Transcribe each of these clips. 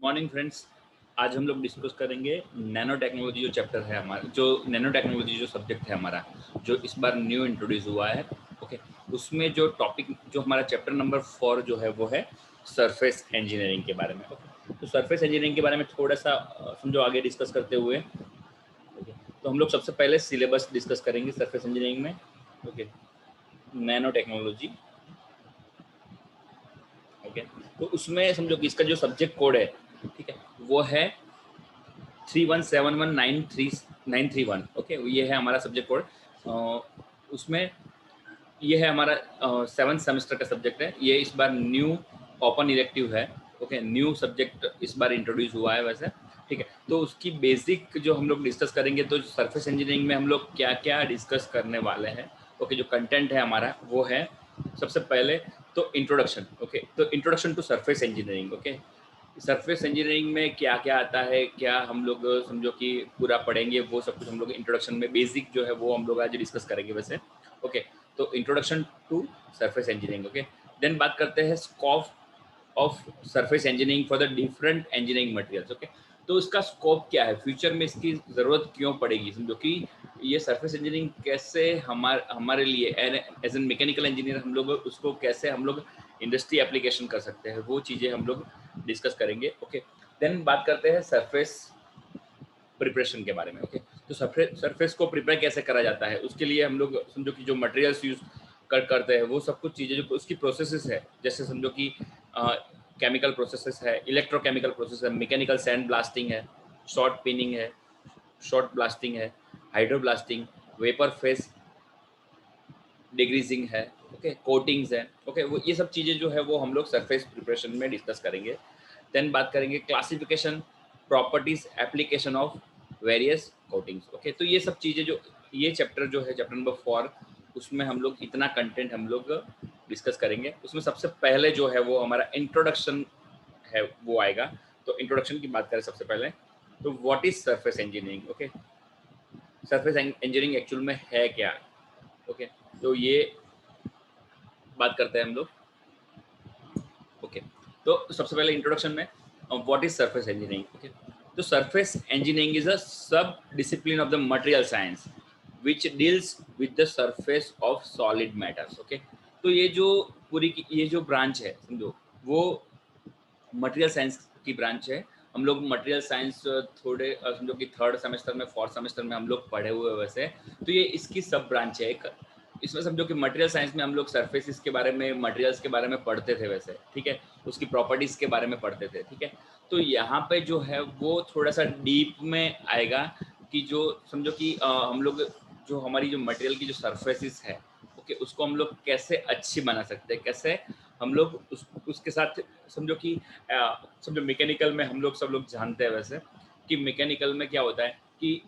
Morning friends. आज हम लोग डिस्कस करेंगे नैनो टेक्नोलॉजी जो चैप्टर है हमारा, जो नैनो टेक्नोलॉजी जो सब्जेक्ट है हमारा, जो इस बार न्यू इंट्रोड्यूस हुआ है। ओके, उसमें जो टॉपिक जो हमारा चैप्टर नंबर 4 जो है वो है सरफेस इंजीनियरिंग के बारे में। ओके, तो सरफेस इंजीनियरिंग के बारे में थोड़ा सा समझो आगे डिस्कस करते हुए। ओके, तो हम लोग सबसे पहले सिलेबस डिस्कस करेंगे सरफेस इंजीनियरिंग में। Okay, nano technology. ओके, तो उसमें समझो कि इसका जो सब्जेक्ट कोड है, ठीक है, वो है 317193931। ओके, ये है हमारा सब्जेक्ट कोड। उसमें ये है हमारा 7th सेमेस्टर का सब्जेक्ट है। ये इस बार न्यू ओपन इलेक्टिव है। ओके, न्यू सब्जेक्ट इस बार इंट्रोड्यूस हुआ है वैसे। ठीक है, तो उसकी बेसिक जो हम लोग डिस्कस करेंगे, तो सरफेस इंजीनियरिंग में हम लोग क्या क्या डिस्कस करने वाले हैं। ओके, जो कंटेंट है हमारा वो है सबसे पहले तो इंट्रोडक्शन। ओके, तो introduction to surface engineering. Okay, surface engineering में क्या क्या आता है, क्या हम लोग समझो कि पूरा पढ़ेंगे, वो सब कुछ हम लोग इंट्रोडक्शन में बेसिक जो है वो हम लोग आज डिस्कस करेंगे वैसे। ओके, तो introduction to surface engineering. Okay, then बात करते हैं scope of surface engineering for the different engineering materials. Okay, तो इसका स्कोप क्या है, फ्यूचर में इसकी ज़रूरत क्यों पड़ेगी, समझो कि ये सरफेस इंजीनियरिंग कैसे हमारे लिए एज एन मैकेनिकल इंजीनियर हम लोग उसको कैसे हम लोग इंडस्ट्री एप्लीकेशन कर सकते हैं, वो चीज़ें हम लोग डिस्कस करेंगे। ओके, देन बात करते हैं सरफेस प्रिपरेशन के बारे में। ओके, तो सरफेस को प्रिपेयर कैसे करा जाता है, उसके लिए हम लोग समझो कि जो मटेरियल्स यूज करते हैं वो सब कुछ चीज़ें जो उसकी प्रोसेसेस है, जैसे समझो कि केमिकल प्रोसेसेस है, इलेक्ट्रोकेमिकल प्रोसेस है, मैकेनिकल सैंड ब्लास्टिंग है, शॉर्ट पिनिंग है, शॉर्ट ब्लास्टिंग है, हाइड्रो ब्लास्टिंग, वेपर फेस डिग्रीजिंग है, ओके, कोटिंग्स है। ओके, वो ये सब चीज़ें जो है वो हम लोग सरफेस प्रिपरेशन में डिस्कस करेंगे। देन बात करेंगे classification, properties, application of various coatings. Okay, तो ये सब चीज़ें जो ये चैप्टर जो है चैप्टर नंबर 4, उसमें हम लोग इतना कंटेंट हम लोग डिस्कस करेंगे। उसमें सबसे पहले जो है वो हमारा इंट्रोडक्शन है वो आएगा। तो इंट्रोडक्शन की बात करें सबसे पहले, तो what is surface engineering. Okay, surface engineering actual में है क्या। ओके, तो ये बात करते हैं हम लोग। ओके, तो सबसे पहले इंट्रोडक्शन में what is surface engineering. Okay, तो सरफेस इंजीनियरिंग इज अ सब discipline of the material science which deals with the surface of solid matters. Okay, तो ये जो पूरी की ये जो ब्रांच है समझो, वो मटेरियल साइंस की ब्रांच है। हम लोग मटेरियल साइंस थोड़े समझो कि 3rd सेमेस्टर में 4th सेमेस्टर में हम लोग पढ़े हुए वैसे। तो ये इसकी सब ब्रांच है एक। इसमें समझो कि मटेरियल साइंस में हम लोग सरफेसिस के बारे में, मटेरियल्स के बारे में पढ़ते थे वैसे, ठीक है, उसकी प्रॉपर्टीज़ के बारे में पढ़ते थे, ठीक है। तो यहाँ पे जो है वो थोड़ा सा डीप में आएगा कि जो समझो कि हम लोग जो हमारी जो मटेरियल की जो सरफेसिस है, ओके, उसको हम लोग कैसे अच्छी बना सकते हैं, कैसे हम लोग उसके साथ समझो कि समझो मैकेनिकल में हम लोग सब लोग जानते हैं वैसे कि मैकेनिकल में क्या होता है कि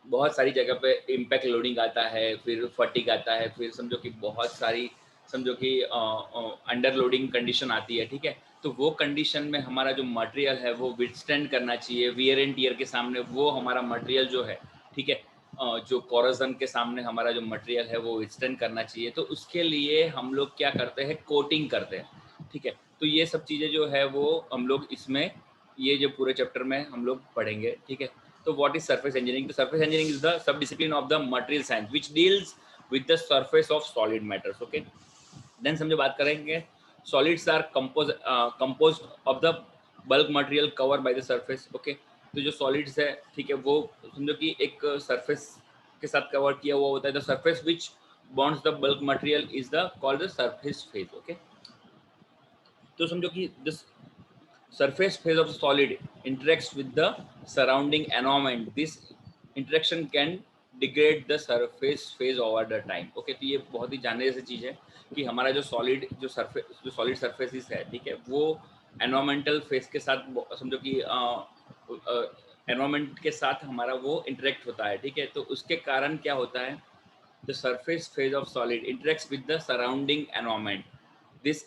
बहुत सारी जगह पे इम्पैक्ट लोडिंग आता है, फिर फटीग आता है, फिर समझो कि बहुत सारी समझो कि अंडर लोडिंग कंडीशन आती है, ठीक है। तो वो कंडीशन में हमारा जो मटेरियल है वो विथस्टैंड करना चाहिए वियर एंड टियर के सामने, वो हमारा मटेरियल जो है, ठीक है, जो कोरोजन के सामने हमारा जो मटेरियल है वो विथस्टैंड करना चाहिए। तो उसके लिए हम लोग क्या करते हैं, कोटिंग करते हैं, ठीक है। तो ये सब चीज़ें जो है वो हम लोग इसमें ये जो पूरे चैप्टर में हम लोग पढ़ेंगे, ठीक है। तो व्हाट इज सरफेस इंजीनियरिंग, तो surface engineering is the sub discipline of the material science which deals with the surface of solid matters. Okay, then समझो बात करेंगे solids are composed of the bulk material cover by the surface. Okay, तो जो solids है, ठीक है, वो समझो कि एक सरफेस के साथ कवर किया हुआ होता है। The surface which bonds the bulk material is the called the surface phase. Okay, तो समझो कि this surface phase of solid interacts with the surrounding environment. This interaction can degrade the surface phase over the time. Okay, तो ये बहुत ही जानने जैसी चीज़ है कि हमारा जो सॉलिड सरफेसिस है, ठीक है, वो एनवायरमेंटल फेज के साथ समझो कि एनवायरमेंट के साथ हमारा वो इंटरेक्ट होता है, ठीक है। तो उसके कारण क्या होता है, the surface phase of solid interacts with the surrounding environment. This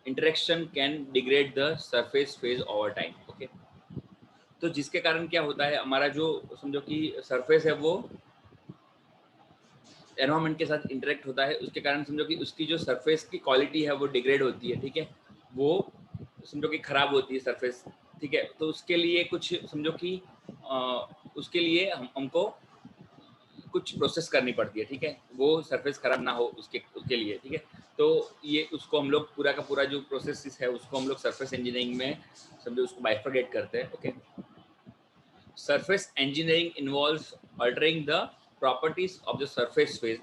interaction can degrade the surface phase over time. Okay, तो जिसके कारण क्या होता है, हमारा जो समझो कि सरफेस है वो एनवायरमेंट के साथ इंटरेक्ट होता है, उसके कारण समझो कि उसकी जो सरफेस की क्वालिटी है वो डिग्रेड होती है, ठीक है, वो समझो कि खराब होती है सरफेस, ठीक है। तो उसके लिए कुछ समझो कि उसके लिए हमको कुछ प्रोसेस करनी पड़ती है, ठीक है, वो सरफेस खराब ना हो उसके लिए, ठीक है। तो ये उसको हम लोग पूरा का पूरा जो प्रोसेस है उसको हम लोग सरफेस इंजीनियरिंग में समझो उसको बाइफरकेट करते हैं। Okay, surface engineering involves altering the properties of the surface phase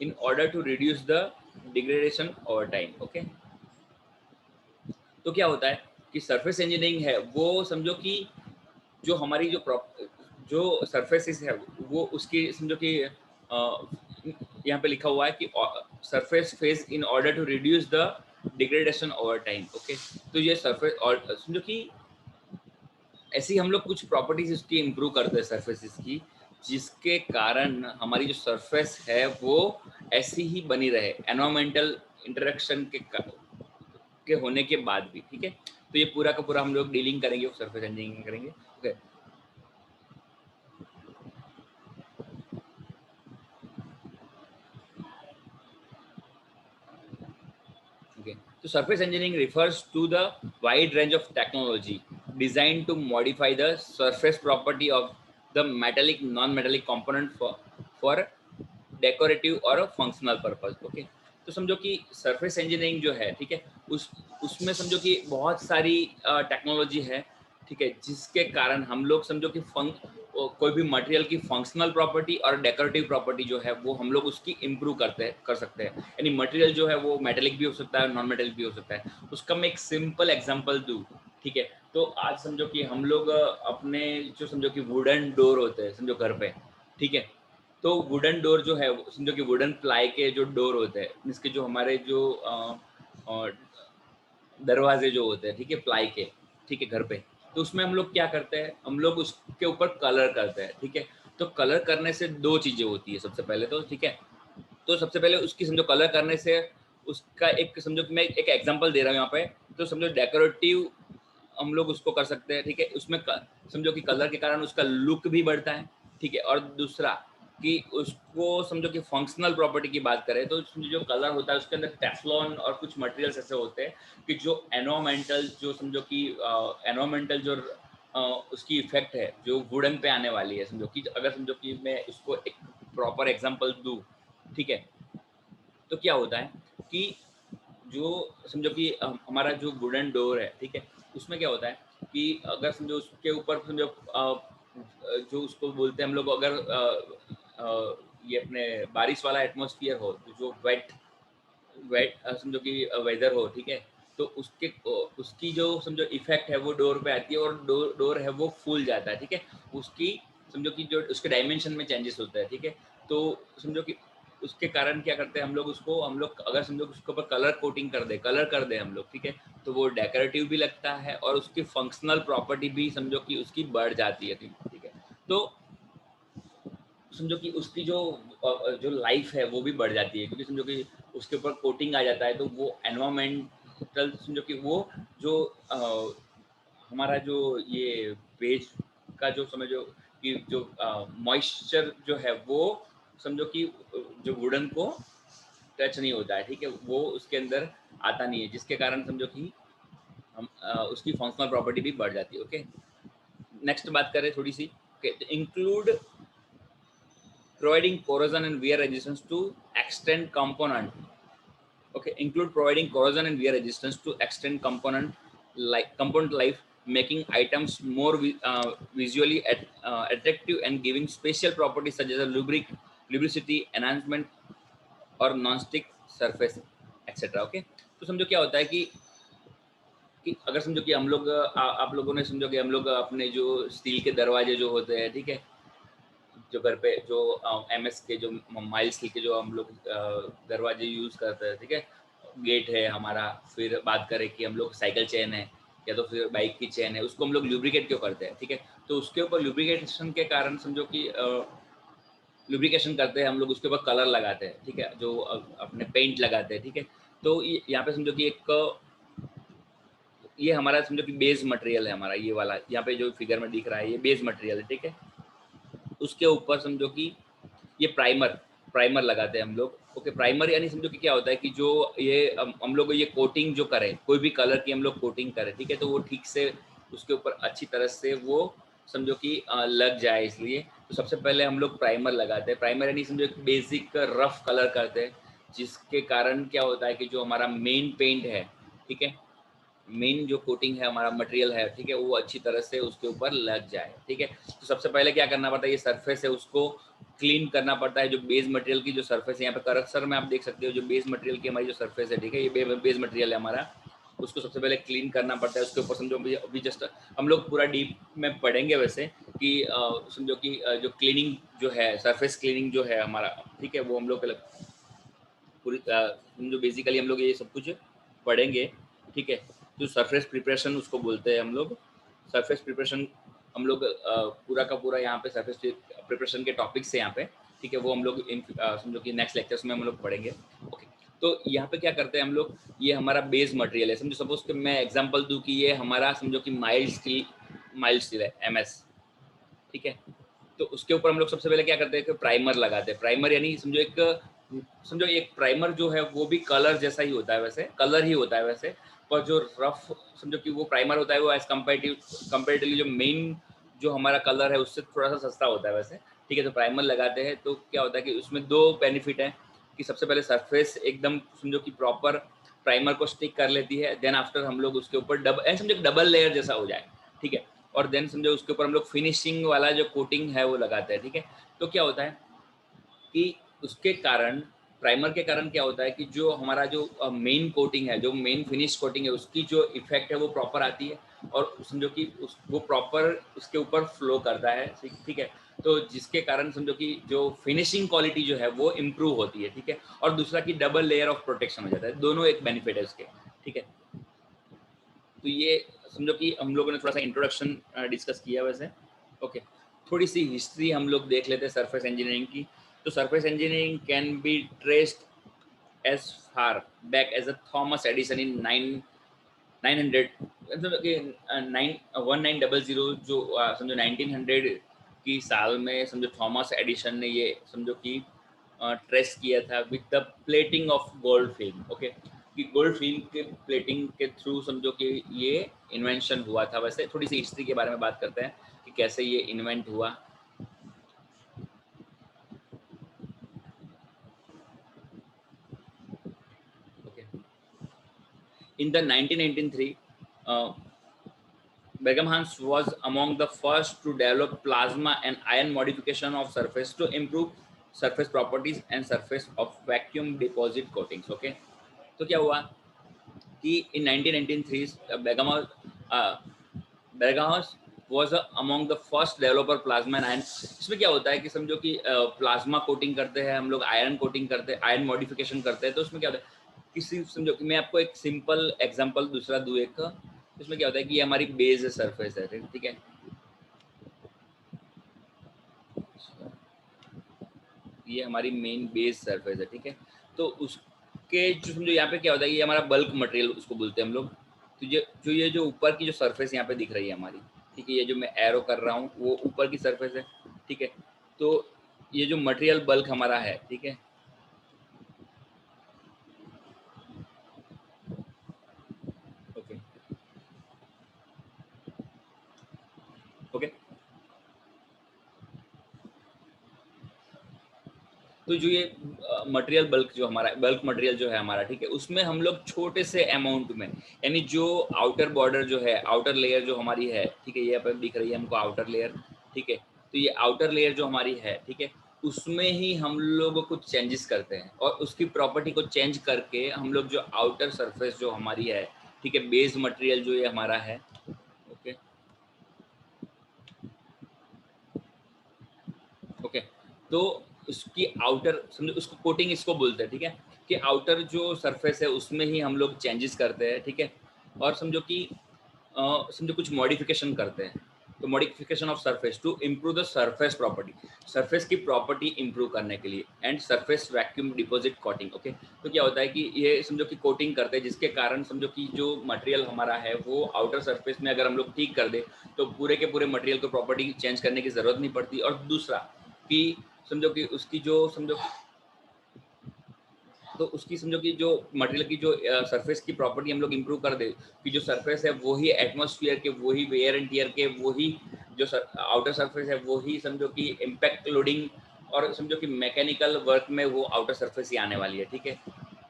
in order to reduce the degradation over time. Okay, तो क्या होता है कि सरफेस इंजीनियरिंग है वो समझो कि जो हमारी जो सरफेसिस है वो उसकी समझो कि यहाँ पे लिखा हुआ है कि surface phase in order to reduce the degradation over time. Okay, तो ये सरफेस और समझो कि ऐसी हम लोग कुछ प्रॉपर्टीज इसकी इम्प्रूव करते हैं सरफेसिस की, जिसके कारण हमारी जो सरफेस है वो ऐसी ही बनी रहे एनवायरमेंटल इंटरेक्शन के होने के बाद भी, ठीक है। तो ये पूरा का पूरा हम लोग डीलिंग करेंगे, सरफेस इंजीनियरिंग करेंगे। Okay, okay. So surface engineering refers to the wide range of technology designed to modify the surface property of the metallic, non-metallic component for decorative और फंक्शनल पर्पस। ओके, तो समझो कि surface engineering जो है, ठीक है, उसमें समझो कि बहुत सारी टेक्नोलॉजी है, ठीक है, जिसके कारण हम लोग समझो कि कोई भी मटेरियल की फंक्शनल प्रॉपर्टी और डेकोरेटिव प्रॉपर्टी जो है वो हम लोग उसकी इम्प्रूव कर सकते हैं। यानी मटेरियल जो है वो मेटेलिक भी हो सकता है, नॉन मेटेलिक भी हो सकता है। उसका मैं एक सिंपल एग्जांपल दूं, ठीक है, तो आज समझो कि हम लोग अपने जो समझो कि वुडन डोर होते हैं समझो घर पे, ठीक है, तो वुडन डोर जो है समझो कि वुडन प्लाई के जो डोर होते हैं, इसके जो हमारे जो दरवाजे जो होते हैं, ठीक है, प्लाई के, ठीक है, घर पे, तो उसमें हम लोग क्या करते हैं, हम लोग उसके ऊपर कलर करते हैं, ठीक है। तो कलर करने से दो चीजें होती है सबसे पहले तो, ठीक है। तो सबसे पहले उसकी समझो कलर करने से उसका एक समझो कि मैं एक एग्जांपल दे रहा हूँ यहाँ पे, तो समझो डेकोरेटिव हम लोग उसको कर सकते हैं, ठीक है, उसमें समझो कि कलर के कारण उसका लुक भी बढ़ता है, ठीक है। और दूसरा कि उसको समझो कि फंक्शनल प्रॉपर्टी की बात करें तो जो कलर होता है उसके अंदर टेफ्लॉन और कुछ मटेरियल्स ऐसे होते हैं कि जो एनवायरमेंटल जो समझो कि एनवायरमेंटल जो उसकी इफेक्ट है जो वुडन पे आने वाली है, समझो कि अगर समझो कि मैं उसको एक प्रॉपर एग्जांपल दूं, ठीक है, तो क्या होता है कि जो समझो कि हमारा जो वुडन डोर है, ठीक है, उसमें क्या होता है कि अगर समझो उसके ऊपर समझो जो उसको बोलते हैं हम लोग, अगर ये अपने बारिश वाला एटमॉस्फेयर हो, तो जो वेट वेट समझो कि वेदर हो, ठीक है, तो उसकी जो समझो इफेक्ट है वो डोर पे आती है और डोर है वो फूल जाता है, ठीक है। उसकी समझो कि जो उसके डायमेंशन में चेंजेस होता है, ठीक है। तो समझो कि उसके कारण क्या करते हैं हम लोग, उसको हम लोग अगर समझो उसके ऊपर कलर कर दे हम लोग, ठीक है, तो वो डेकोरेटिव भी लगता है और उसकी फंक्शनल प्रॉपर्टी भी समझो कि उसकी बढ़ जाती है, ठीक है। तो समझो कि उसकी जो लाइफ है वो भी बढ़ जाती है, क्योंकि समझो कि उसके ऊपर कोटिंग आ जाता है, तो वो एनवायरमेंटल समझो कि वो जो हमारा जो ये पेज का जो समझो कि जो मॉइस्चर जो है वो समझो कि जो वुडन को टच नहीं होता है, ठीक है, वो उसके अंदर आता नहीं है, जिसके कारण समझो कि हम उसकी फंक्शनल प्रॉपर्टी भी बढ़ जाती है। ओके, नेक्स्ट बात करें थोड़ी सी। Okay, include providing corrosion and wear resistance to extend component. Okay, include providing corrosion and wear resistance to extend component life, making items more visually attractive and giving special properties such as a lubricity enhancement और non stick surface etcetera. Okay, तो समझो क्या होता है कि अगर समझो कि हम लोग आप लोगों ने समझो कि हम लोग अपने जो स्टील के दरवाजे जो होते हैं, ठीक है, जो घर पे जो एमएस के जो माइल स्टील के जो हम लोग दरवाजे यूज़ करते हैं, ठीक है, गेट है हमारा, फिर बात करें कि हम लोग साइकिल चेन है या तो फिर बाइक की चेन है, उसको हम लोग लुब्रिकेट क्यों करते हैं, ठीक है। तो उसके ऊपर लुब्रिकेशन के कारण समझो कि लुब्रिकेशन करते हैं हम लोग, उसके ऊपर कलर लगाते हैं, ठीक है, जो अपने पेंट लगाते हैं, ठीक है। तो यहाँ पे समझो कि ये हमारा समझो कि बेस मटेरियल है हमारा, ये वाला यहाँ पे जो फिगर में दिख रहा है ये बेस मटेरियल है, ठीक है। उसके ऊपर समझो कि ये प्राइमर प्राइमर लगाते हैं हम लोग। ओके, प्राइमर यानी समझो कि क्या होता है कि जो ये हम लोग ये कोटिंग जो करें, कोई भी कलर की हम लोग कोटिंग करें, ठीक है, तो वो ठीक से उसके ऊपर अच्छी तरह से वो समझो कि लग जाए, इसलिए तो सबसे पहले हम लोग प्राइमर लगाते हैं। प्राइमर यानी समझो एक बेसिक रफ कलर करते हैं, जिसके कारण क्या होता है कि जो हमारा मेन पेंट है, ठीक है, मेन जो कोटिंग है, हमारा मटेरियल है, ठीक है, वो अच्छी तरह से उसके ऊपर लग जाए, ठीक है। तो सबसे पहले क्या करना पड़ता है, ये सरफेस है उसको क्लीन करना पड़ता है। जो बेस मटेरियल की जो सरफेस है, यहाँ पे करक्सर में आप देख सकते हो, जो बेस मटेरियल की हमारी जो सरफेस है, ठीक है, ये बेस मटेरियल है हमारा, उसको सबसे पहले क्लीन करना पड़ता है। उसके ऊपर समझो अभी जस्ट हम लोग पूरा डीप में पढ़ेंगे वैसे कि समझो कि जो क्लीनिंग जो है, सरफेस क्लीनिंग जो है हमारा, ठीक है, वो हम लोग पूरी समझो बेसिकली हम लोग ये सब कुछ पढ़ेंगे, ठीक है। तो सरफेस प्रिपरेशन उसको बोलते हैं हम लोग। सरफेस प्रिपरेशन हम लोग पूरा का पूरा यहाँ पे सरफेस प्रिपरेशन के टॉपिक्स है यहाँ पे, ठीक है, वो हम लोग समझो कि नेक्स्ट लेक्चर्स में हम लोग पढ़ेंगे। ओके, तो यहाँ पे क्या करते हैं हम लोग, ये हमारा बेस मटेरियल है। समझो सपोज कि मैं एग्जांपल दूं कि ये हमारा समझो कि माइल्ड स्टील है, MS, ठीक है। तो उसके ऊपर हम लोग सबसे पहले क्या करते हैं कि प्राइमर लगाते हैं। प्राइमर यानी समझो एक प्राइमर जो है वो भी कलर जैसा ही होता है, वैसे कलर ही होता है वैसे, पर जो रफ समझो कि वो प्राइमर होता है वो एज कंपेरेटिवली जो मेन जो हमारा कलर है उससे थोड़ा सा सस्ता होता है वैसे, ठीक है। तो प्राइमर लगाते हैं तो क्या होता है कि उसमें दो बेनिफिट है कि सबसे पहले सरफेस एकदम समझो कि प्रॉपर प्राइमर को स्टिक कर लेती है, देन आफ्टर हम लोग उसके ऊपर समझो डबल लेयर जैसा हो जाए, ठीक है। और देन समझो उसके ऊपर हम लोग फिनिशिंग वाला जो कोटिंग है वो लगाते हैं, ठीक है। तो क्या होता है कि उसके कारण, प्राइमर के कारण क्या होता है कि जो हमारा जो मेन कोटिंग है, जो मेन फिनिश कोटिंग है, उसकी जो इफेक्ट है वो प्रॉपर आती है, और समझो कि वो प्रॉपर उसके ऊपर फ्लो करता है, ठीक है। तो जिसके कारण समझो कि जो फिनिशिंग क्वालिटी जो है वो इम्प्रूव होती है, ठीक है। और दूसरा कि डबल लेयर ऑफ प्रोटेक्शन हो जाता है, दोनों एक बेनिफिट है उसके, ठीक है। तो ये समझो कि हम लोगों ने थोड़ा सा इंट्रोडक्शन डिस्कस किया वैसे। ओके, थोड़ी सी हिस्ट्री हम लोग देख लेते हैं सरफेस इंजीनियरिंग की। तो surface engineering can be traced as far back as a Thomas Edison in 900, मतलब कि 1900, जो समझो 1900 की साल में समझो थॉमस एडिसन ने ये समझो कि ट्रेस किया था with the plating of gold film. Okay, कि गोल्ड फिल्म के प्लेटिंग के थ्रू समझो कि ये इन्वेंशन हुआ था। वैसे थोड़ी सी हिस्ट्री के बारे में बात करते हैं कि कैसे ये इन्वेंट हुआ। Okay, in the 1993 Begemhans was among the first to develop plasma and ion modification of surface to improve surface properties and surface of vacuum deposit coatings. Okay, तो क्या हुआ कि in 1993 Berghaus was among the first developer plasma and ion। इसमें क्या होता है कि समझो कि प्लाज्मा कोटिंग करते हैं हम लोग, आयरन कोटिंग करते हैं, आयरन मॉडिफिकेशन करते हैं। तो उसमें क्या होता है, किसी समझो कि मैं आपको एक सिंपल एग्जांपल दूसरा दूँ एक, इसमें क्या होता है कि ये हमारी बेस सरफेस है, ठीक है। ये हमारी मेन बेस सरफेस है, ठीक है। तो उसके जो समझो यहाँ पे क्या होता है, ये हमारा बल्क मटेरियल उसको बोलते हैं हम लोग। तो ये जो ऊपर की जो सरफेस यहाँ पे दिख रही है हमारी, ठीक है, ये जो मैं एरो कर रहा हूँ वो ऊपर की सरफेस है, ठीक है। तो ये जो मटेरियल बल्क हमारा है, ठीक है। Okay, okay. तो जो ये मटेरियल बल्क जो हमारा बल्क मटेरियल जो है हमारा, ठीक है, उसमें हम लोग छोटे से अमाउंट में, यानी जो आउटर बॉर्डर जो है, आउटर लेयर जो हमारी है, ठीक है, ये अपन दिख रही है हमको आउटर लेयर, ठीक है। तो ये आउटर लेयर जो हमारी है, ठीक है, उसमें ही हम लोग कुछ चेंजेस करते हैं और उसकी प्रॉपर्टी को चेंज करके हम लोग जो आउटर सरफेस जो हमारी है, ठीक है, बेस मटेरियल जो ये हमारा है, ओके, ओके। तो उसकी आउटर समझो उसको कोटिंग इसको बोलते हैं, ठीक है, कि आउटर जो सरफेस है उसमें ही हम लोग चेंजेस करते हैं, ठीक है। और समझो कि समझो कुछ मॉडिफिकेशन करते हैं। तो modification of surface to improve the surface property, surface की प्रॉपर्टी इंप्रूव करने के लिए, and surface vacuum deposit coating. Okay, तो क्या होता है कि ये समझो कि कोटिंग करते हैं, जिसके कारण समझो कि जो मटेरियल हमारा है वो आउटर सरफेस में अगर हम लोग ठीक कर दे तो पूरे के पूरे मटेरियल को प्रॉपर्टी चेंज करने की जरूरत नहीं पड़ती। और दूसरा कि समझो कि उसकी जो समझो तो उसकी समझो कि जो मटेरियल की जो सरफेस की प्रॉपर्टी हम लोग इम्प्रूव कर दे कि जो सरफेस है वही एटमॉस्फेयर के, वही वेयर एंड टियर के, वही जो आउटर सरफेस है वही समझो कि इम्पैक्ट लोडिंग और समझो कि मैकेनिकल वर्क में वो आउटर सरफेस ही आने वाली है, ठीक है।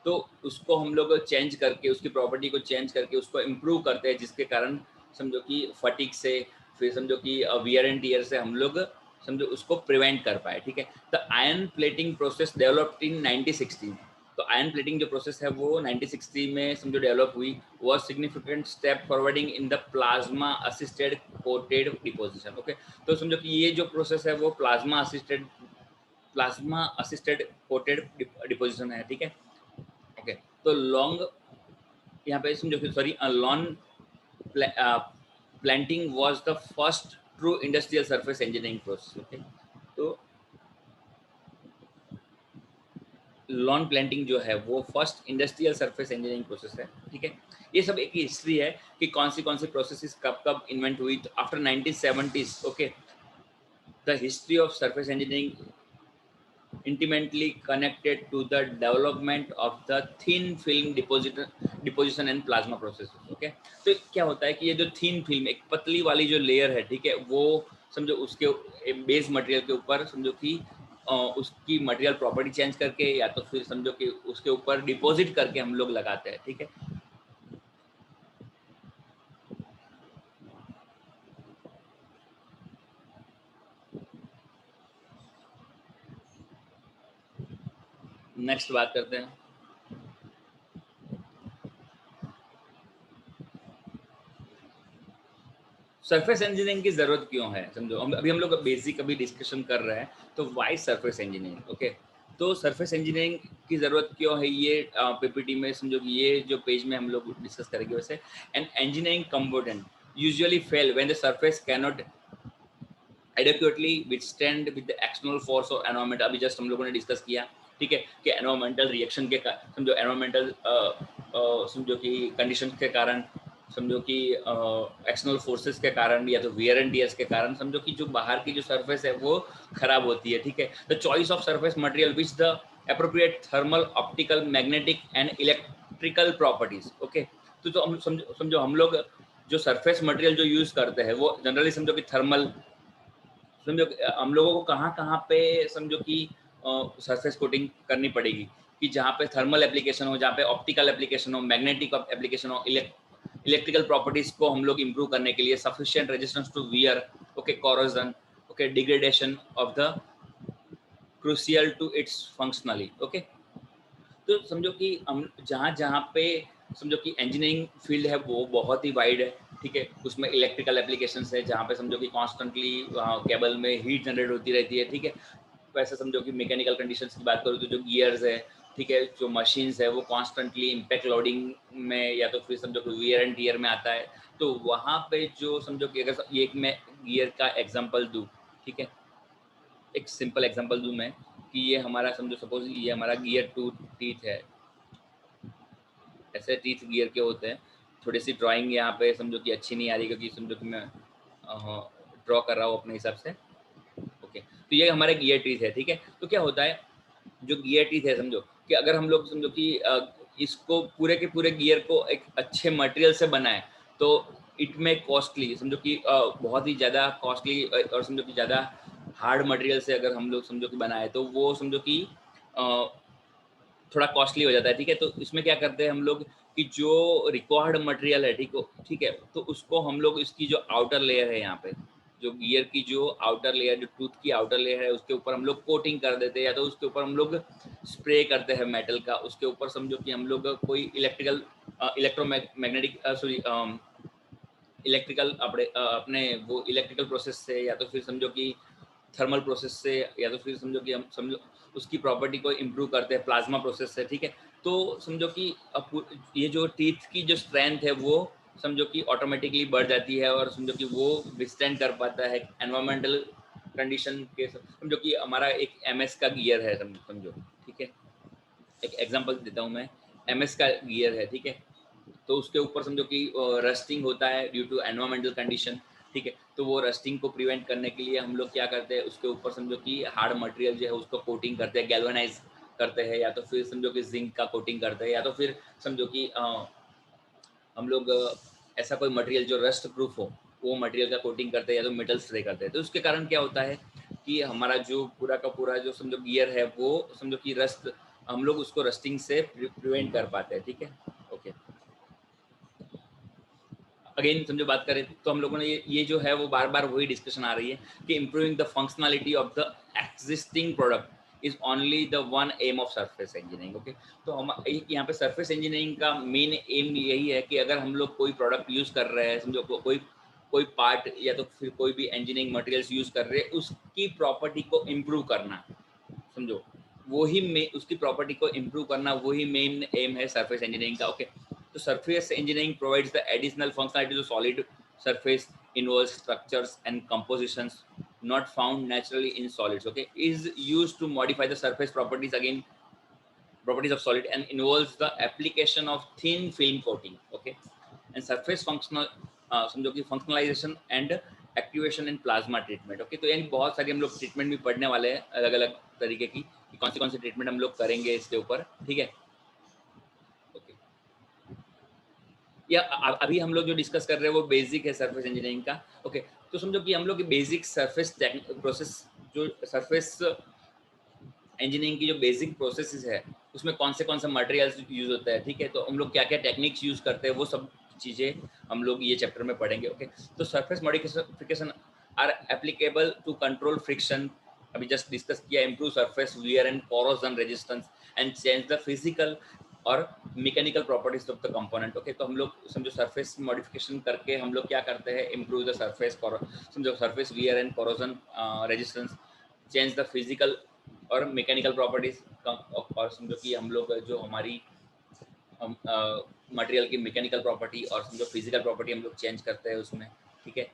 तो उसको हम लोग चेंज करके, उसकी प्रॉपर्टी को चेंज करके उसको इम्प्रूव करते हैं, जिसके कारण समझो कि फटीक से, फिर समझो कि वियर एंड टियर से हम लोग समझो उसको प्रिवेंट कर पाए, ठीक है। The iron plating process developed in 1960। तो आयरन प्लेटिंग जो प्रोसेस है वो 1960 में समझो डेवलप हुई, was significant step forwarding in the plasma assisted coated deposition. Okay, तो समझो कि ये जो प्रोसेस है वो प्लाज्मा असिस्टेड कोटेड डिपोजिशन है, ठीक है। ओके, तो लॉन्ग यहाँ पे समझो कि sorry lawn planting was the first true industrial surface engineering process. Okay, तो लॉन प्लांटिंग जो है वो first industrial surface engineering process है, ठीक है। ये सब एक हिस्ट्री है कि कौन सी प्रोसेसेस कब कब इन्वेंट हुई। तो after 1970s, okay, the history of surface engineering intimately connected to the development of the thin film deposition and plasma processes। Okay, तो क्या होता है कि ये जो थिन फिल्म, एक पतली वाली जो लेयर है, ठीक है, वो समझो उसके बेस मटेरियल के ऊपर समझो कि उसकी मटेरियल प्रॉपर्टी चेंज करके या तो फिर समझो कि उसके ऊपर डिपॉजिट करके हम लोग लगाते हैं, ठीक है। नेक्स्ट बात करते हैं सरफेस इंजीनियरिंग की जरूरत क्यों है। समझो अभी हम लोग बेसिक अभी डिस्कशन कर रहे हैं, तो वाई सरफेस इंजीनियरिंग। ओके, तो सरफेस इंजीनियरिंग की जरूरत क्यों है, ये पीपीटी में समझो कि ये जो पेज में हम लोग डिस्कस करेंगे। वैसे an engineering component usually fail when the surface can not adequately withstand with the external force और एनवायरमेंट। अभी जस्ट हम लोगों ने डिस्कस किया, ठीक है, कि एनवायरमेंटल रिएक्शन के समझो एनवायरमेंटल समझो कि कंडीशन के कारण, समझो कि एक्सटर्नल फोर्सेस के कारण या तो वियर एंड टियर्स के कारण समझो कि जो बाहर की जो सरफेस है वो खराब होती है, ठीक है। The choice of surface material which the appropriate thermal, optical, magnetic and electrical properties. Okay, तो हम समझो हम लोग जो सरफेस मटेरियल जो यूज करते हैं वो जनरली समझो कि थर्मल, समझो हम लोगों को कहाँ कहाँ पे समझो कि सरफेस कोटिंग करनी पड़ेगी, कि जहाँ पे थर्मल एप्लीकेशन हो, जहाँ पे ऑप्टिकल एप्लीकेशन हो, मैग्नेटिक एप्लीकेशन हो, इलेक्ट्रिकल प्रॉपर्टीज को हम लोग इंप्रूव करने के लिए sufficient resistance to wear, okay, corrosion, okay, degradation of the crucial to its functionally. Okay, तो समझो कि हम जहाँ जहाँ पे समझो कि इंजीनियरिंग फील्ड है वो बहुत ही वाइड है, ठीक है। उसमें इलेक्ट्रिकल एप्लीकेशंस है जहाँ पे समझो कि कॉन्स्टेंटली केबल में हीट जनरेट होती रहती है, ठीक है। वैसे समझो कि मैकेनिकल कंडीशंस की बात करूँ तो जो गियर्स है, ठीक है, जो मशीन्स है वो कॉन्स्टेंटली इम्पैक्ट लोडिंग में या तो फिर समझो कि वियर एंड टियर में आता है। तो वहाँ पे जो समझो कि अगर ये एक मैं गियर का एग्जाम्पल दूँ, ठीक है, एक सिंपल एग्जांपल दूं मैं, कि ये हमारा समझो सपोज ये हमारा गियर टू टीथ है, ऐसे टीथ गियर के होते हैं। थोड़ी सी ड्राइंग यहाँ पे समझो कि अच्छी नहीं आ रही क्योंकि समझो कि मैं ड्रॉ कर रहा हूँ अपने हिसाब से। ओके, तो ये हमारा गियर टीथ है, ठीक है। तो क्या होता है जो गियर टीथ है, समझो कि अगर हम लोग समझो कि इसको पूरे के पूरे गियर को एक अच्छे मटेरियल से बनाए तो इट में कॉस्टली, समझो कि बहुत ही ज़्यादा कॉस्टली और समझो कि ज़्यादा हार्ड मटेरियल से अगर हम लोग समझो कि बनाए तो वो समझो कि थोड़ा कॉस्टली हो जाता है, ठीक है। तो इसमें क्या करते हैं हम लोग कि जो रिक्वायर्ड मटेरियल है, ठीक है, तो उसको हम लोग इसकी जो आउटर लेयर है यहाँ पे, जो गियर की जो आउटर लेयर, जो टूथ की आउटर लेयर है उसके ऊपर हम लोग कोटिंग कर देते हैं, या तो उसके ऊपर हम लोग स्प्रे करते हैं मेटल का। उसके ऊपर समझो कि हम लोग कोई इलेक्ट्रिकल इलेक्ट्रोमैग्नेटिक सॉरी इलेक्ट्रिकल अपने वो इलेक्ट्रिकल प्रोसेस से या तो फिर समझो कि थर्मल प्रोसेस से या तो फिर समझो कि हम समझो उसकी प्रॉपर्टी को इम्प्रूव करते हैं प्लाज्मा प्रोसेस से, ठीक है। तो समझो कि ये जो टीथ की जो स्ट्रेंथ है वो समझो कि ऑटोमेटिकली बढ़ जाती है और समझो कि वो विस्टैंड कर पाता है एनवायरमेंटल कंडीशन के। समझो कि हमारा एक एमएस का गियर है, समझो, ठीक है, एक एग्जांपल देता हूँ मैं। एमएस का गियर है, ठीक है, तो उसके ऊपर समझो कि रस्टिंग होता है ड्यू टू एनवायरमेंटल कंडीशन, ठीक है। तो वो रस्टिंग को प्रिवेंट करने के लिए हम लोग क्या करते हैं, उसके ऊपर समझो कि हार्ड मटेरियल जो है उसको कोटिंग करते हैं, गैल्वेनाइज करते हैं, या तो फिर समझो कि जिंक का कोटिंग करते हैं, या तो फिर समझो कि हम लोग ऐसा कोई मटेरियल जो रस्ट प्रूफ हो वो मटेरियल का कोटिंग करते हैं, या तो मेटल स्प्रे करते हैं। तो उसके कारण क्या होता है कि हमारा जो पूरा का पूरा जो समझो गियर है वो समझो कि रस्ट, हम लोग उसको रस्टिंग से प्रिवेंट कर पाते हैं। ठीक है, ओके। अगेन समझो बात करें तो हम लोगों ने ये जो है वो बार बार वही डिस्कशन आ रही है कि improving the functionality of the existing product is only the one aim of surface engineering. Okay, तो हम यहाँ पे सरफेस इंजीनियरिंग का मेन एम यही है कि अगर हम लोग कोई प्रोडक्ट यूज कर रहे हैं, समझो कोई कोई पार्ट या तो फिर कोई भी इंजीनियरिंग मटेरियल्स यूज कर रहे हैं, उसकी प्रॉपर्टी को इम्प्रूव करना, समझो वही उसकी प्रॉपर्टी को इम्प्रूव करना वही मेन एम है सरफेस इंजीनियरिंग का। ओके, तो surface engineering provides the additional functionality to solid surface, involves structures and compositions not found naturally in solids. Okay, is used to modify the surface properties, again properties of solid, and involves the application of thin film coating. Okay, and surface functional समझो कि functionalization and activation and plasma treatment. Okay, तो यानी बहुत सारी हम लोग treatment भी पढ़ने वाले हैं अलग अलग तरीके की, कि कौन सी ट्रीटमेंट हम लोग करेंगे इसके ऊपर। ठीक है, ओके। या अभी हम लोग जो डिस्कस कर रहे हैं वो बेसिक है सरफेस इंजीनियरिंग का। ओके, तो समझो कि हम लोग की बेसिक सरफेस प्रोसेस, जो सरफेस इंजीनियरिंग की जो बेसिक प्रोसेसेस है उसमें कौन से मटेरियल्स यूज होता है। ठीक है, तो हम लोग क्या क्या टेक्निक्स यूज करते हैं वो सब चीज़ें हम लोग ये चैप्टर में पढ़ेंगे। ओके, तो surface modification are applicable to control friction, अभी जस्ट डिस्कस किया, improve surface wear and corrosion resistance and change the physical और mechanical properties of the component. Okay, तो हम लोग समझो सरफेस मॉडिफिकेशन करके हम लोग क्या करते हैं, इम्प्रूव द सरफेस, समझो surface wear and corrosion resistance, change the physical और मैकेनिकल प्रॉपर्टीज, और समझो कि हम लोग जो हमारी मटेरियल की मैकेनिकल प्रॉपर्टी और समझो फिजिकल प्रॉपर्टी हम लोग चेंज करते हैं उसमें। ठीक है,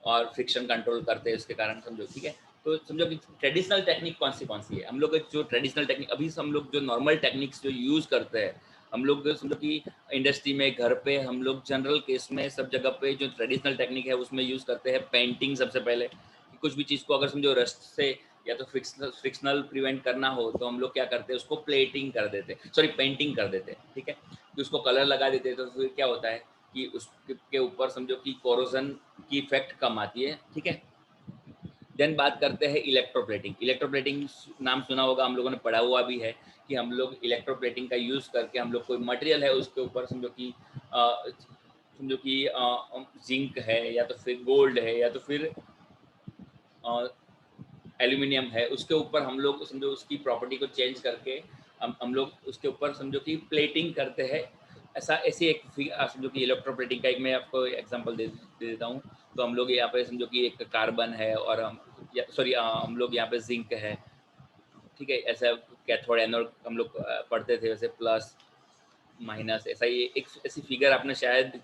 और फ्रिक्शन कंट्रोल करते हैं उसके कारण, समझो। ठीक है, तो समझो कि ट्रेडिशनल टेक्निक कौन सी है, हम लोग जो ट्रेडिशनल टेक्निक अभी हम लोग जो नॉर्मल टेक्निक्स जो यूज़ करते हैं, हम लोग समझो कि इंडस्ट्री में, घर पे, हम लोग जनरल केस में सब जगह पे जो ट्रेडिशनल टेक्निक है उसमें यूज़ करते हैं पेंटिंग। सबसे पहले कि कुछ भी चीज़ को अगर समझो रस्ट से या तो फ्रिक्शनल प्रिवेंट करना हो तो हम लोग क्या करते हैं, उसको प्लेटिंग कर देते, सॉरी पेंटिंग कर देते हैं। ठीक है, कि उसको कलर लगा देते हैं, तो फिर क्या होता है कि उसके ऊपर समझो कि कोरोजन की इफेक्ट कम आती है। ठीक है, देन बात करते हैं इलेक्ट्रोप्लेटिंग। इलेक्ट्रोप्लेटिंग नाम सुना होगा, हम लोगों ने पढ़ा हुआ भी है कि हम लोग इलेक्ट्रोप्लेटिंग का यूज़ करके हम लोग कोई मटेरियल है उसके ऊपर समझो कि जिंक है या तो फिर गोल्ड है या तो फिर एल्यूमिनियम है, उसके ऊपर हम लोग समझो उसकी प्रॉपर्टी को चेंज करके हम लोग उसके ऊपर समझो कि प्लेटिंग करते हैं। ऐसी एक समझो कि इलेक्ट्रोप्लेटिंग का एक मैं आपको एग्जांपल दे देता हूँ। तो हम लोग यहाँ पे समझो कि एक कार्बन है और हम लोग यहाँ पे जिंक है। ठीक है, ऐसा कैथोड एनोड हम लोग पढ़ते थे, वैसे प्लस माइनस, ऐसा ही एक ऐसी फिगर आपने शायद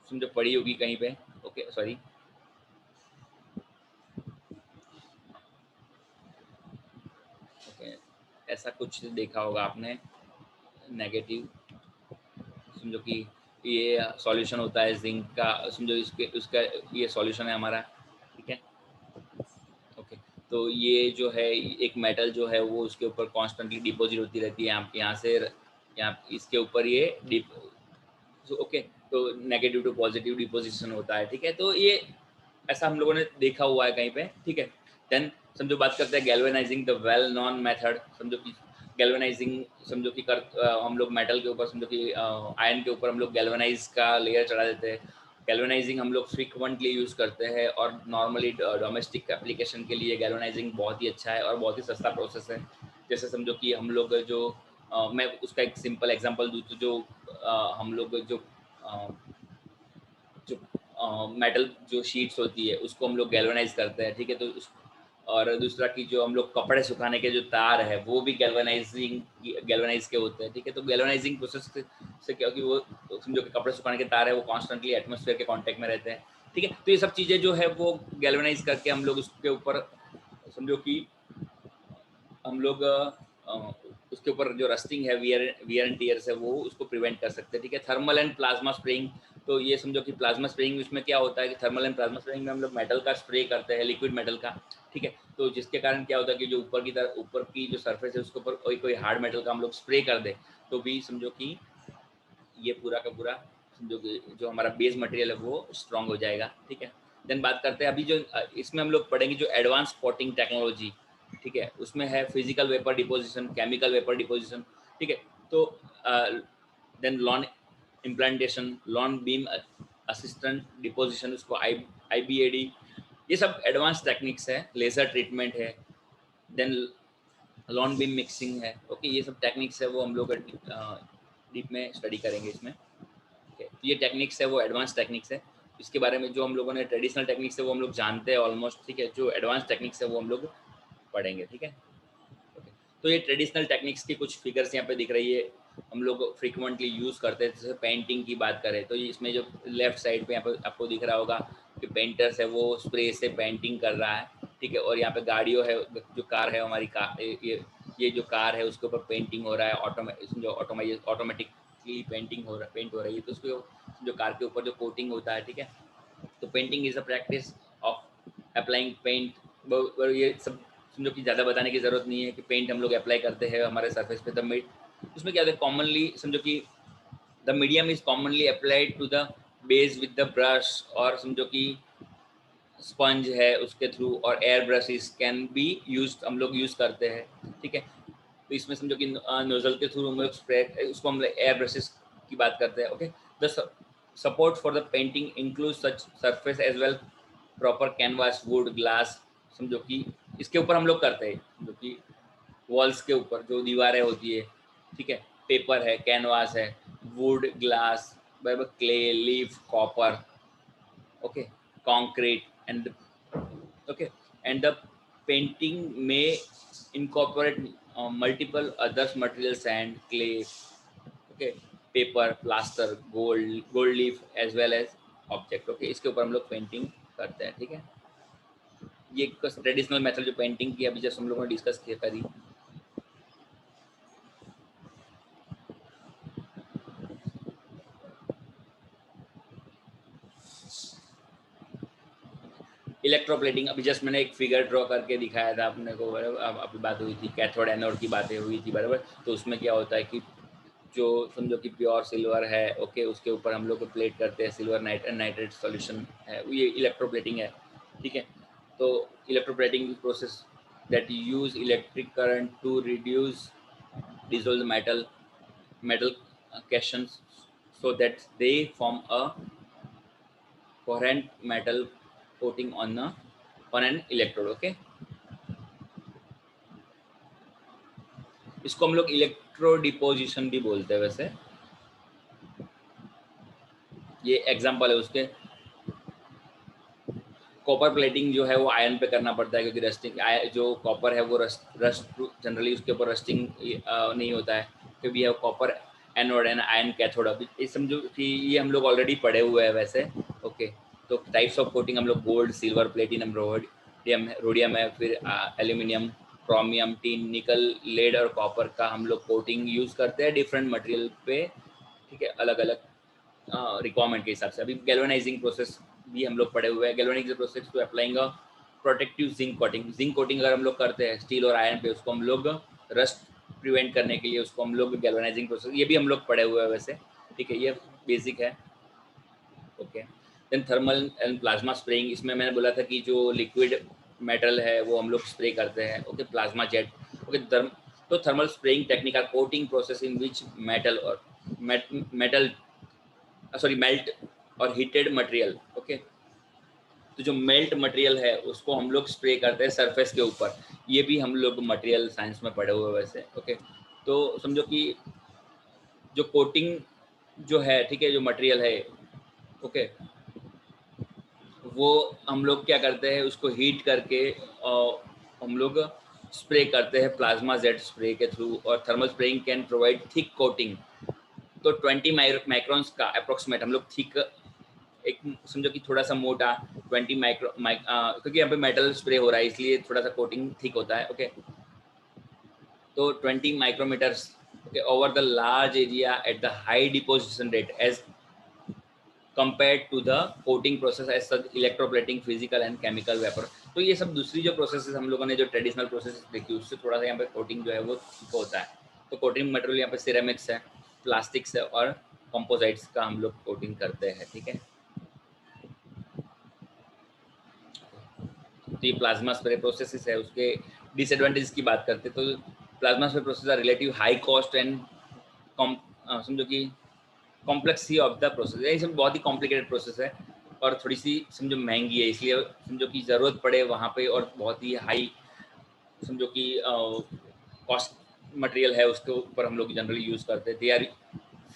समझो पढ़ी होगी कहीं पे। ओके, सॉरी, ओके, ऐसा कुछ देखा होगा आपने, नेगेटिव, समझो कि ये सॉल्यूशन होता है जिंक का, समझो इसके उसका ये सॉल्यूशन है हमारा। ठीक है, ओके, तो ये जो है एक मेटल जो है वो उसके ऊपर कॉन्स्टेंटली डिपॉजिट होती रहती है, यहाँ से यहाँ इसके ऊपर ये ओके, तो नेगेटिव टू पॉजिटिव डिपोजिशन होता है। ठीक है, तो ये ऐसा हम लोगों ने देखा हुआ है कहीं पे। ठीक है, देन समझो बात करते हैं galvanising, the well non method. समझो कि गैल्वेनाइजिंग समझो कि हम लोग मेटल के ऊपर समझो कि आयरन के ऊपर हम लोग गैल्वेनाइज का लेयर चढ़ा देते हैं। गैल्वेनाइजिंग हम लोग फ्रीक्वेंटली यूज़ करते हैं और नॉर्मली डोमेस्टिक एप्लीकेशन के लिए गैल्वेनाइजिंग बहुत ही अच्छा है और बहुत ही सस्ता प्रोसेस है। जैसे समझो कि हम लोग जो मैं उसका एक सिंपल एग्जांपल दूँ तो जो हम लोग जो मेटल जो शीट्स होती है उसको हम लोग गैल्वेनाइज करते हैं। ठीक है, तो और दूसरा कि जो हम लोग कपड़े सुखाने के जो तार है वो भी गैल्वेनाइज के होते हैं। ठीक है, तो गैल्वेनाइजिंग प्रोसेस से क्या, कि वो समझो कि कपड़े सुखाने के तार है वो कॉन्स्टेंटली एटमोसफेयर के कांटेक्ट में रहते हैं। ठीक है, तो ये सब चीज़ें जो है वो गैल्वेनाइज करके हम लोग उसके ऊपर समझो कि हम लोग उसके ऊपर जो रस्टिंग है, वियर एंड टीयर्स है, वो उसको प्रिवेंट कर सकते हैं। ठीक है, थर्मल एंड प्लाज्मा स्प्रेइंग तो ये समझो कि प्लाज्मा स्प्रेइंग उसमें क्या होता है कि थर्मल एंड प्लाज्मा स्प्रेइंग में हम लोग मेटल का स्प्रे करते हैं, लिक्विड मेटल का, ठीक है। तो जिसके कारण क्या होता है कि जो ऊपर की तरफ, ऊपर की जो सरफेस है उसके ऊपर कोई कोई हार्ड मेटल का हम लोग स्प्रे कर दे, तो भी समझो कि ये पूरा का पूरा समझो कि जो हमारा बेस मटेरियल है वो स्ट्रांग हो जाएगा, ठीक है। देन बात करते हैं अभी जो इसमें हम लोग पढ़ेंगे जो एडवांस कोटिंग टेक्नोलॉजी, ठीक है। उसमें है physical vapour deposition, chemical vapour deposition, ठीक है। तो then ion implantation, ion beam assistant deposition, उसको IBAD, ये सब एडवांस टेक्निक्स है। लेजर ट्रीटमेंट है, देन लॉन बीम मिक्सिंग है, ओके। ये सब टेक्निक्स है वो हम लोग डीप में स्टडी करेंगे इसमें, ठीक है। तो ये टेक्निक्स है वो एडवांस टेक्निक्स है। इसके बारे में जो हम लोगों ने ट्रेडिशनल टेक्निक्स है वो हम लोग जानते हैं ऑलमोस्ट, ठीक है। जो एडवांस टेक्निक्स है वो हम लोग पढ़ेंगे, ठीक है। ओके। तो ये ट्रेडिशनल टेक्निक्स की कुछ फिगर्स यहाँ पे दिख रही है, हम लोग फ्रीक्वेंटली यूज़ करते हैं। जैसे पेंटिंग की बात करें तो ये इसमें जो लेफ्ट साइड पे यहाँ पे आपको दिख रहा होगा कि पेंटर्स है वो स्प्रे से पेंटिंग कर रहा है, ठीक है। और यहाँ पे गाड़ियों है, जो कार है हमारी कार, ये जो कार है उसके ऊपर पेंटिंग हो रहा है, जो ऑटोमेटिकली पेंट हो रही है, तो उसको जो कार के ऊपर जो कोटिंग होता है, ठीक है। तो painting is a practice of applying paint. ये सब समझो कि ज़्यादा बताने की ज़रूरत नहीं है कि पेंट हम लोग अप्लाई करते हैं हमारे सरफेस पे। द मेड उसमें क्या होता है, कॉमनली समझो कि the medium is commonly applied to the base with the brush, और समझो कि स्पंज है उसके थ्रू, और air brushes can be use, हम लोग यूज़ करते हैं, ठीक है। तो इसमें समझो कि नोजल के थ्रू हम लोग स्प्रे, उसको हम एयर ब्रशेस की बात करते हैं, okay. The support for the painting include such surface as well, proper canvas, wood, glass, समझो कि इसके ऊपर हम लोग करते हैं, जो कि वॉल्स के ऊपर जो दीवारें होती है, ठीक है। पेपर है, कैनवास है, would, glass, clay, leaf, copper, okay, concrete and okay, and the painting may incorporate multiple other materials, sand, clay, okay, paper, plaster, gold leaf as well as object, okay. इसके ऊपर हम लोग painting करते हैं, ठीक है। ये ट्रेडिशनल मेथड जो पेंटिंग की अभी जस्ट हम लोगों ने डिस्कस किया करी। इलेक्ट्रोप्लेटिंग अभी जस्ट मैंने एक फिगर ड्रॉ करके दिखाया था अपने को, अब अभी बात हुई थी कैथोड एनोड की बातें हुई थी, बराबर। तो उसमें क्या होता है कि जो समझो कि प्योर सिल्वर है, ओके, उसके ऊपर हम लोग प्लेट करते हैं, सिल्वर नाइट्रेट सॉल्यूशन है, ये इलेक्ट्रोप्लेटिंग है, ठीक है। तो electroplating process that use electric current to reduce dissolve metal cations so that they form a coherent metal coating on an electrode, okay। इसको हम लोग इलेक्ट्रो डिपोजिशन भी बोलते हैं वैसे। ये एग्जांपल है उसके। कॉपर प्लेटिंग जो है वो आयरन पे करना पड़ता है, क्योंकि रस्टिंग जो कॉपर है वो रस्ट जनरली उसके ऊपर रस्टिंग नहीं होता है, क्योंकि यह copper anode and iron cathode. अभी ये समझो कि ये हम लोग ऑलरेडी पढ़े हुए हैं वैसे, ओके। तो टाइप्स ऑफ कोटिंग हम लोग गोल्ड, सिल्वर, प्लेटिनम, रोडियम है, फिर एल्यूमिनियम, क्रोमियम, टीन, निकल, लेड और कॉपर का हम लोग कोटिंग यूज़ करते हैं डिफरेंट मटेरियल पे, ठीक है, अलग अलग रिक्वायरमेंट के हिसाब से। अभी गैल्वेनाइजिंग प्रोसेस भी हम लोग पढ़े हुए हैं। Galvanizing process to applying protective zinc coating. Zinc coating अगर हम लोग करते हैं स्टील और आयरन पे, उसको हम लोग रस्ट प्रिवेंट करने के लिए उसको हम लोग गैल्वेनाइजिंग प्रोसेस, ये भी हम लोग पढ़े हुए हैं वैसे, ठीक है। ये बेसिक है, okay. Then thermal and plasma spraying, इसमें मैंने बोला था कि जो लिक्विड मेटल है वो हम लोग स्प्रे करते हैं, ओके, प्लाज्मा जेट, ओके। तो thermal spraying technique are coating process in which metal और मेटल मेल्ट और हीटेड मटेरियल, ओके। तो जो मेल्ट मटेरियल है उसको हम लोग स्प्रे करते हैं सरफेस के ऊपर। ये भी हम लोग मटेरियल साइंस में पढ़े हुए वैसे, ओके। तो समझो कि जो कोटिंग जो है, ठीक है, जो मटेरियल है, ओके, वो हम लोग क्या करते हैं, उसको हीट करके हम लोग स्प्रे करते हैं प्लाज्मा जेट स्प्रे के थ्रू। और thermal spraying can provide thick coating. तो 20 माइक्रॉन्स का अप्रोक्सीमेट हम लोग थिक, एक समझो कि थोड़ा सा मोटा 20 क्योंकि यहाँ पे मेटल स्प्रे हो रहा है इसलिए थोड़ा सा कोटिंग ठीक होता है, ओके। तो 20 micrometres, okay, over the large area at the high deposition rate as compare to the coating process as such electroplating, physical and chemical vapour. तो ये सब दूसरी जो प्रोसेसेस हम लोगों ने जो ट्रेडिशनल प्रोसेस देखी उससे थोड़ा सा यहाँ पे कोटिंग जो है वो होता है। तो कोटिंग मटेरियल यहाँ पे सिरेमिक्स है, प्लास्टिक्स है और कंपोजिट्स का हम लोग कोटिंग करते हैं, ठीक है। तो ये प्लाज्मा स्प्रे प्रोसेसेस है, उसके डिसएडवांटेज की बात करते हैं तो plasma spray process are relative high cost and समझो कि कॉम्प्लेक्सिटी ऑफ द प्रोसेस, ये सब बहुत ही कॉम्प्लिकेटेड प्रोसेस है और थोड़ी सी समझो महंगी है, इसलिए समझो कि ज़रूरत पड़े वहाँ पे और बहुत ही हाई समझो कि कॉस्ट मटेरियल है उसके ऊपर हम लोग जनरली यूज़ करते हैं। दे आर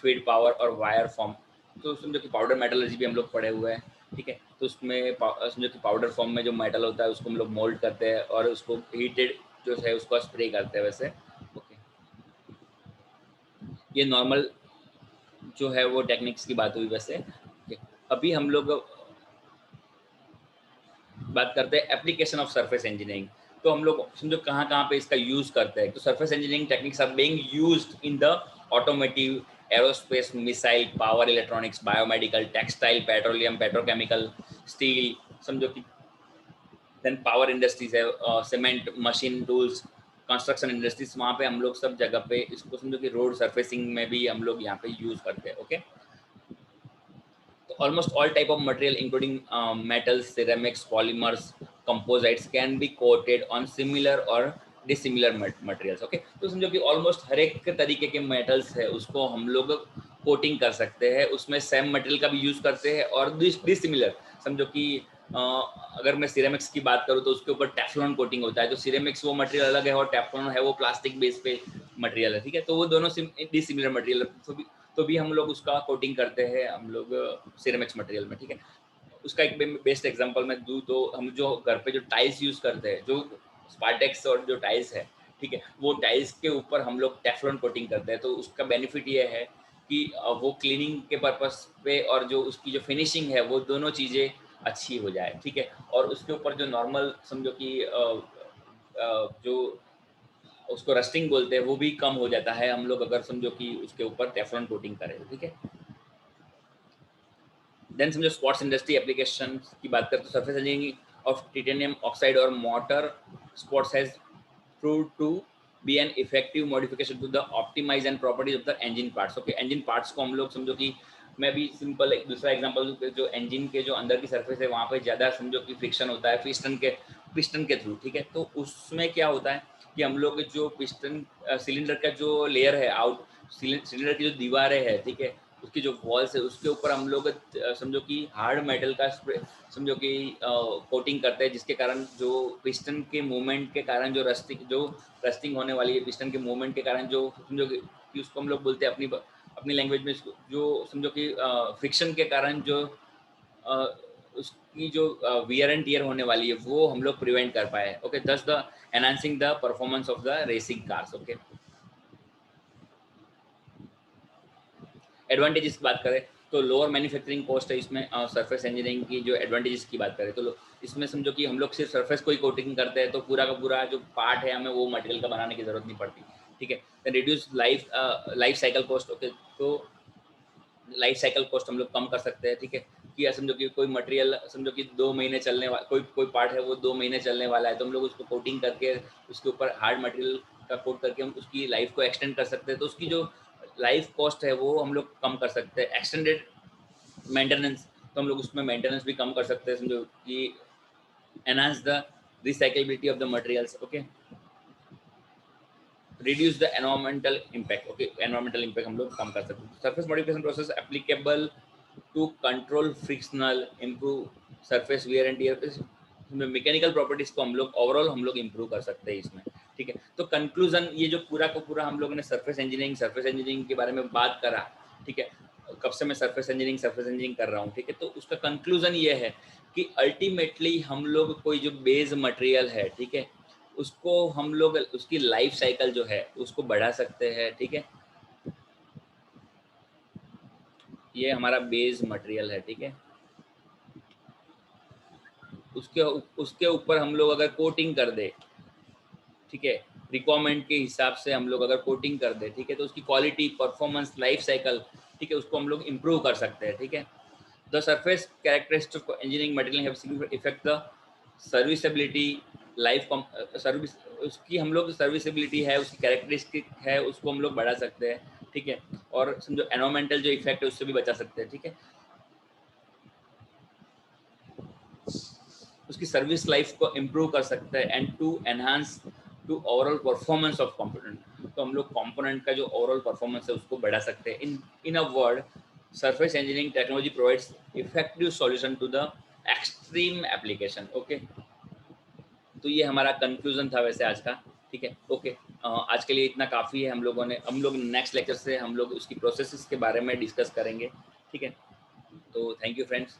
फीड पावर और वायर फॉर्म, तो समझो कि पाउडर मेटलर्जी भी हम लोग पढ़े हुए हैं, ठीक है। तो उसमें समझो कि पाउडर फॉर्म में जो मेटल होता है उसको हम लोग मोल्ड करते हैं और उसको हीटेड जो है उसको स्प्रे करते हैं वैसे, ओके। ये नॉर्मल जो है वो टेक्निक्स की बात हुई वैसे। अभी हम लोग बात करते हैं एप्लीकेशन ऑफ सरफेस इंजीनियरिंग। तो हम लोग समझो कहाँ कहाँ पे इसका यूज़ करते हैं। तो surface engineering techniques are being used in the automotive, aerospace, missile, power electronics, biomedical, textile, petroleum, petrochemical, steel, समझो कि देन पावर इंडस्ट्रीज है, cement, machine tools, construction industries, वहाँ पे हम लोग सब जगह पे इसको समझो कि रोड सरफेसिंग में भी हम लोग यहाँ पे यूज़ करते हैं, okay. Almost all type of material including metals, ceramics, polymers, composites can be coated on similar or dissimilar materials, okay। तो समझो कि ऑलमोस्ट हर एक तरीके के मेटल्स है उसको हम लोग कोटिंग कर सकते हैं, उसमें सेम मटेरियल का भी यूज़ करते हैं और डिसिमिलर समझो कि अगर मैं सिरेमिक्स की बात करूँ तो उसके ऊपर टेफ्लॉन कोटिंग होता है। तो सिरेमिक्स वो मटेरियल अलग है और टेफ्लॉन है वो प्लास्टिक बेस पे मटेरियल है, ठीक है। तो वो दोनों डिसिमिलर मटेरियल तो भी हम लोग उसका कोटिंग करते हैं हम लोग सिरेमिक्स मटेरियल में, ठीक है। उसका एक बेस्ट एग्जांपल मैं दूँ तो हम जो घर पे जो टाइल्स यूज़ करते हैं, जो स्पार्टेक्स और जो टाइल्स है, ठीक है, वो टाइल्स के ऊपर हम लोग टेफ्लॉन कोटिंग करते हैं। तो उसका बेनिफिट ये है कि वो क्लीनिंग के पर्पस पे और जो उसकी जो फिनिशिंग है वो दोनों चीज़ें अच्छी हो जाए, ठीक है। और उसके ऊपर जो नॉर्मल समझो कि जो उसको रस्टिंग बोलते हैं वो भी कम हो जाता है हम लोग अगर समझो कि उसके ऊपर टेफ्लॉन कोटिंग करें, ठीक है। देन समझो स्पोर्ट्स इंडस्ट्री एप्लीकेशन की बात करते हैं। Surface engineering of titanium oxide और motor sports has proved to be an effective modification to the optimize and properties of the engine parts, okay। engine parts को हम लोग समझो कि मैं भी सिंपल एक दूसरा एग्जांपल दूं, जो इंजन के जो अंदर की सरफेस है वहाँ पे ज़्यादा समझो कि फ्रिक्शन होता है पिस्टन के थ्रू, ठीक है। तो उसमें क्या होता है कि हम लोग जो पिस्टन सिलेंडर का जो लेयर है आउट सिलेंडर की जो दीवारें है, ठीक है, उसकी जो वॉल्स है उसके ऊपर हम लोग समझो कि हार्ड मेटल का समझो कि कोटिंग करते हैं, जिसके कारण जो पिस्टन के मूवमेंट के कारण जो रस्टिंग होने वाली है, पिस्टन के मूवमेंट के कारण जो समझो कि उसको हम लोग बोलते हैं अपनी अपनी लैंग्वेज में जो समझो कि फ्रिक्शन के कारण जो अ, उसकी जो वियर एंड टियर होने वाली है वो हम लोग प्रिवेंट कर पाए, ओके। दस the enhancing the performance of the racing cars, okay. Advantages की बात करें तो लोअर मैन्युफैक्चरिंग कॉस्ट है इसमें। सरफेस इंजीनियरिंग की जो एडवांटेजेस की बात करें तो इसमें समझो कि हम लोग सिर्फ सरफेस को ही कोटिंग करते हैं तो पूरा का पूरा जो पार्ट है हमें वो मटेरियल का बनाने की जरूरत नहीं पड़ती, ठीक है। Reduce life cycle cost, okay. तो लाइफ साइकिल कॉस्ट हम लोग कम कर सकते हैं, ठीक है। कि समझो कि कोई मटेरियल समझो कि 2 महीने चलने वाला कोई पार्ट है वो 2 महीने चलने वाला है तो हम लोग उसको कोटिंग करके उसके ऊपर हार्ड मटेरियल का कोट करके हम उसकी लाइफ को एक्सटेंड कर सकते हैं। तो उसकी जो लाइफ कॉस्ट है वो हम लोग कम कर सकते हैं। एक्सटेंडेड मेंटेनेंस, तो हम लोग उसमें मेंटेनेंस भी कम कर सकते हैं समझो कि enhance the recyclability of the materials, okay. Reduce the environmental impact, okay. Environmental impact हम लोग कम कर सकते हैं। Surface modification process applicable to control frictional improve surface wear and tear, mechanical properties को हम लोग ओवरऑल हम लोग इम्प्रूव कर सकते हैं इसमें, ठीक है। तो कंक्लूजन ये जो पूरा का पूरा हम लोगों ने सरफेस इंजीनियरिंग के बारे में बात करा, ठीक है। कब से मैं सरफेस इंजीनियरिंग कर रहा हूँ, ठीक है। तो उसका कंक्लूजन ये है कि अल्टीमेटली हम लोग कोई जो बेस मटेरियल है, ठीक है, उसको हम लोग उसकी लाइफ साइकिल जो है उसको बढ़ा सकते हैं, ठीक है। ये हमारा बेस मटेरियल है, ठीक है। उसके उसके ऊपर हम लोग अगर कोटिंग कर दे, ठीक है, रिक्वायरमेंट के हिसाब से हम लोग अगर कोटिंग कर दे, ठीक है, तो उसकी क्वालिटी, परफॉर्मेंस, लाइफ साइकिल, ठीक है, उसको हम लोग इम्प्रूव कर सकते हैं, ठीक है। The surface characteristics of engineering material have significant affect the serviceability life service, उसकी हम लोग सर्विसबिलिटी है, उसकी कैरेक्टरिस्टिक है, उसको हम लोग बढ़ा सकते हैं, ठीक है। और समझो एनवायरमेंटल जो इफेक्ट है उससे भी बचा सकते हैं, ठीक है। उसकी सर्विस लाइफ को इम्प्रूव कर सकते हैं and to enhance to overall performance of component, तो हम लोग कंपोनेंट का जो ओवरऑल परफॉर्मेंस है उसको बढ़ा सकते हैं। In a word, surface engineering technology provides effective solution to the extreme application. Okay, तो ये हमारा कंक्लूजन था वैसे आज का, ठीक है। ओके, आज के लिए इतना काफ़ी है। हम लोग नेक्स्ट लेक्चर से हम लोग उसकी प्रोसेसेस के बारे में डिस्कस करेंगे, ठीक है। तो थैंक यू फ्रेंड्स।